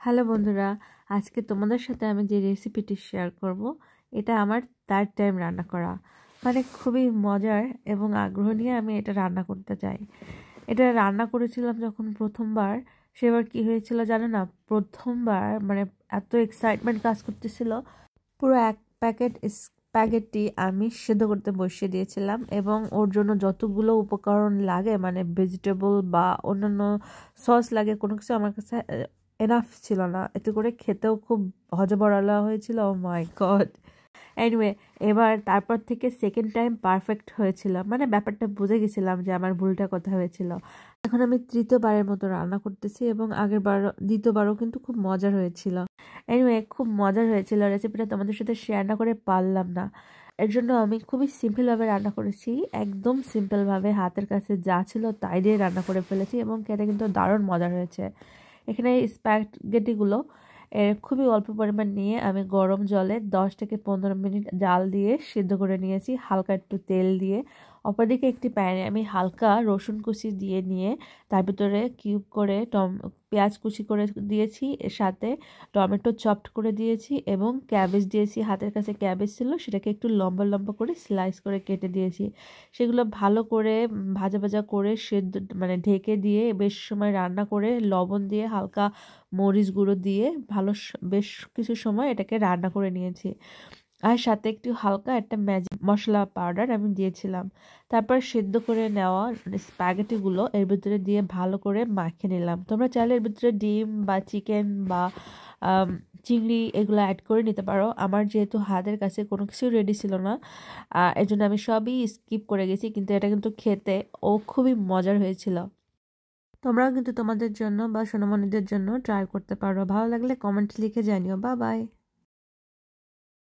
Hello বন্ধুরা, আজকে তোমাদের সাথে আমি যে রেসিপিটি শেয়ার করব এটা আমার থার্ড টাইম রান্না করা। মানে খুবই মজার এবং আগ্রহ নিয়ে আমি এটা রান্না করতে চাই। এটা রান্না করেছিলাম যখন প্রথমবার, সেবার কি হয়েছিল জানো না? প্রথমবার মানে এত এক্সাইটমেন্ট কাজ করতেছিল, পুরো এক প্যাকেট স্প্যাগেটি আমি সেদ্ধ করতে বসিয়ে দিয়েছিলাম এবং ওর জন্য যতগুলো উপকরণ লাগে মানে ভেজিটেবল বা অন্যান্য সস লাগে কোনো কিছু আমার কাছে এনাফ ছিল না। এতে করে খেতেও খুব হজবরলা হয়েছিল। ও মাই গড। এনিওয়ে, এবার তারপর থেকে সেকেন্ড টাইম পারফেক্ট হয়েছিল, মানে ব্যাপারটা বুঝে গেছিলাম যে আমার ভুলটা কোথায় হয়েছিল। এখন আমি তৃতীয়বারের মতো রান্না করতেছি এবং দ্বিতীয়বারও কিন্তু খুব মজার হয়েছিল। এনিওয়ে, খুব মজার হয়েছিল। রেসিপিটা তোমাদের সাথে শেয়ার না করে পারলাম না। এর জন্য আমি খুবই সিম্পলভাবে রান্না করেছি, একদম সিম্পলভাবে হাতের কাছে যা ছিল তাই দিয়ে রান্না করে ফেলেছি এবং খেতে কিন্তু দারুণ মজার হয়েছে। এখানে স্প্যাগেটিগুলো খুবই অল্প পরিমাণ নিয়ে আমি গরম জলে 10 থেকে 15 মিনিট জাল দিয়ে সিদ্ধ করে নিয়েছি, হালকা একটু তেল দিয়ে। অপরদিকে একটি প্যানে আমি হালকা রসুন কুচি দিয়ে নিয়ে তার ভিতরে কিউব করে পেঁয়াজ কুচি করে দিয়েছি, এর সাথে টমেটো চপড করে দিয়েছি এবং ক্যাবেজ দিয়েছি। হাতের কাছে ক্যাবেজ ছিল, সেটাকে একটু লম্বা লম্বা করে স্লাইস করে কেটে দিয়েছি। সেগুলো ভালো করে ভাজা ভাজা করে সেদ্ধ মানে ঢেকে দিয়ে বেশ সময় রান্না করে লবণ দিয়ে হালকা মরিচ গুঁড়ো দিয়ে বেশ কিছু সময় এটাকে রান্না করে নিয়েছি। আর সাথে একটু হালকা একটা ম্যাজিক মশলা পাউডার আমি দিয়েছিলাম। তারপর সেদ্ধ করে নেওয়া স্প্যাগেটিগুলো এর ভিতরে দিয়ে ভালো করে মাখিয়ে নিলাম। তোমরা চাইলে এর ভিতরে ডিম বা চিকেন বা চিংড়ি এগুলো অ্যাড করে নিতে পারো। আমার যেহেতু হাতের কাছে কোনো কিছু রেডি ছিল না, এর জন্য আমি সবই স্কিপ করে গেছি, কিন্তু এটা কিন্তু খেতে খুবই মজার হয়েছিল। তোমরাও কিন্তু তোমাদের জন্য বা সোনামণিদের জন্য ট্রাই করতে পারো। ভালো লাগলে কমেন্ট লিখে জানিও। Bye bye.